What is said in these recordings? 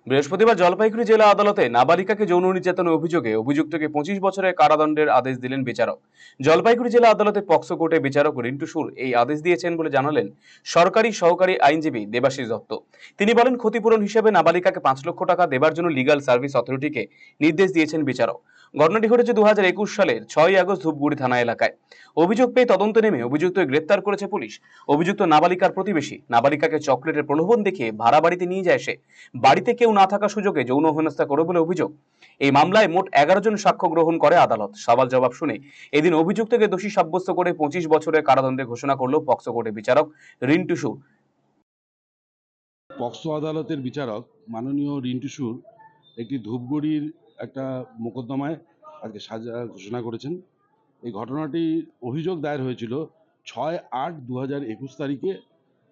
বৃহস্পতিবার জলপাইগুড়ি জেলা আদালতে নাবালিকাকে যৌন নির্যাতনের অভিযোগে অভিযুক্তকে 25 বছরের কারাদণ্ডের আদেশ দিলেন বিচারক। জলপাইগুড়ি জেলা আদালতে পক্সো কোর্টে বিচারক রিন্টু সুর এই আদেশ দিয়েছেন বলে জানালেন সরকারি সহকারী আইনজীবী দেবাশিস দত্ত। তিনি বলেন, ক্ষতিপূরণ হিসেবে নাবালিকাকে 5 লক্ষ টাকা দেবার জন্য লিগ্যাল সার্ভিস অথরিটিকে নির্দেশ দিয়েছেন বিচারক। ঘটনাটি ঘটেছে 2021 সালের 6 আগস্ট ধূপগুড়ি থানা এলাকায়। অভিযোগ পেয়ে তদন্তে নেমে অভিযুক্ত গ্রেপ্তার করেছে পুলিশ। অভিযুক্ত নাবালিকার প্রতিবেশী, নাবালিকাকে চকলেটের প্রলোভন দেখিয়ে ভাড়া বাড়িতে নিয়ে যায় সে। বাড়িতে কেউ না থাকা সুযোগে যৌন হেনস্থা করে বলে অভিযোগ। এই মামলায় মোট 11 জন সাক্ষ্য গ্রহণ করে আদালত। সওয়াল জবাব শুনে এদিন অভিযুক্তকে দোষী সাব্যস্ত করে 25 বছরের কারাদণ্ডের ঘোষণা করল পক্সো কোর্টের বিচারক রিন্টু সুর। পক্সো আদালতের বিচারক মাননীয় রিন্টু সুর একটি ধূপগুড়ির একটা মোকদ্দমায় আজকে সাজা ঘোষণা করেছেন। এই ঘটনাটি অভিযোগ দায়ের হয়েছিল 6/8/2021 তারিখে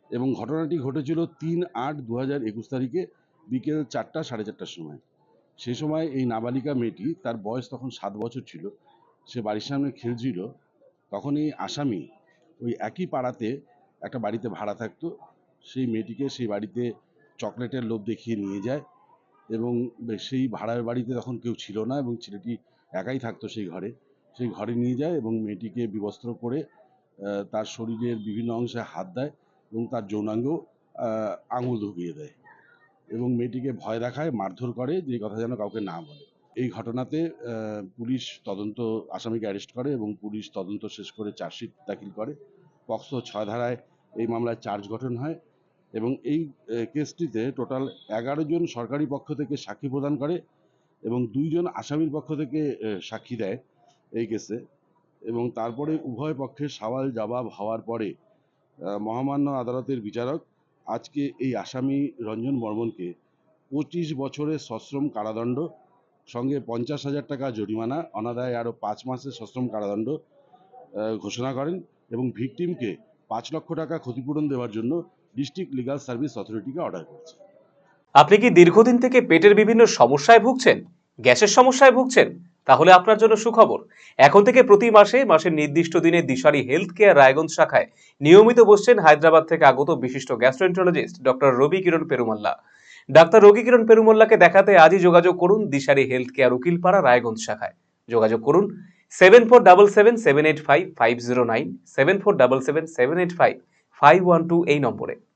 এবং ঘটনাটি ঘটেছিল 3/8/2021 তারিখে বিকেল 4টা সাড়ে 4টার সময়। সেই সময় এই নাবালিকা মেয়েটি, তার বয়স তখন 7 বছর ছিল, সে বাড়ির সামনে খেলছিল। তখন এই আসামি ওই একই পাড়াতে একটা বাড়িতে ভাড়া থাকতো। সেই মেয়েটিকে সেই বাড়িতে চকলেটের লোভ দেখিয়ে নিয়ে যায় এবং সেই ভাড়ার বাড়িতে তখন কেউ ছিল না এবং ছেলেটি একাই থাকতো সেই ঘরে নিয়ে যায় এবং মেয়েটিকে বিবস্ত্র করে তার শরীরের বিভিন্ন অংশে হাত দেয় এবং তার যৌনাঙ্গেও আঙুল ঢুকিয়ে দেয় এবং মেয়েটিকে ভয় দেখায়, মারধর করে, যে কথা যেন কাউকে না বলে। এই ঘটনাতে পুলিশ তদন্ত, আসামিকে অ্যারেস্ট করে এবং পুলিশ তদন্ত শেষ করে চার্জশিট দাখিল করে। পক্সো 6 ধারায় এই মামলায় চার্জ গঠন হয় এবং এই কেসটিতে টোটাল 11 জন সরকারি পক্ষ থেকে সাক্ষী প্রদান করে এবং 2 জন আসামির পক্ষ থেকে সাক্ষী দেয় এই কেসে। এবং তারপরে উভয় পক্ষের সওয়াল জবাব হওয়ার পরে মহামান্য আদালতের বিচারক আজকে এই আসামি রঞ্জন বর্মনকে 25 বছরের সশ্রম কারাদণ্ড সঙ্গে 50,000 টাকা জরিমানা, অনাদায়ে আরও 5 মাসের সশ্রম কারাদণ্ড ঘোষণা করেন এবং ভিকটিমকে 5 লক্ষ টাকা ক্ষতিপূরণ দেওয়ার জন্য ডিস্ট্রিক্ট লিগ্যাল সার্ভিস অথরিটিকে অর্ডার করেছে। আপনি কি দীর্ঘদিন থেকে পেটের বিভিন্ন সমস্যায় ভুগছেন, গ্যাসের সমস্যায় ভুগছেন? তাহলে আপনার জন্য সুখবর। এখন থেকে প্রতি মাসের নির্দিষ্ট দিনে দিশারি হেলথ কেয়ার রায়গঞ্জ শাখায় নিয়মিত বসছেন হায়দ্রাবাদ থেকে আগত বিশিষ্ট গ্যাস্ট্রোএন্টারোলজিস্ট ডক্টর রবি কিরণ পেরুমাল্লা। ডাক্তার রবি কিরণ পেরুমাল্লাকে দেখাতে আজই যোগাযোগ করুন দিশারি হেলথ কেয়ার উকিলপাড়া রায়গঞ্জ শাখায়। যোগাযোগ করুন 7477785509, 7477785512 এই নম্বরে।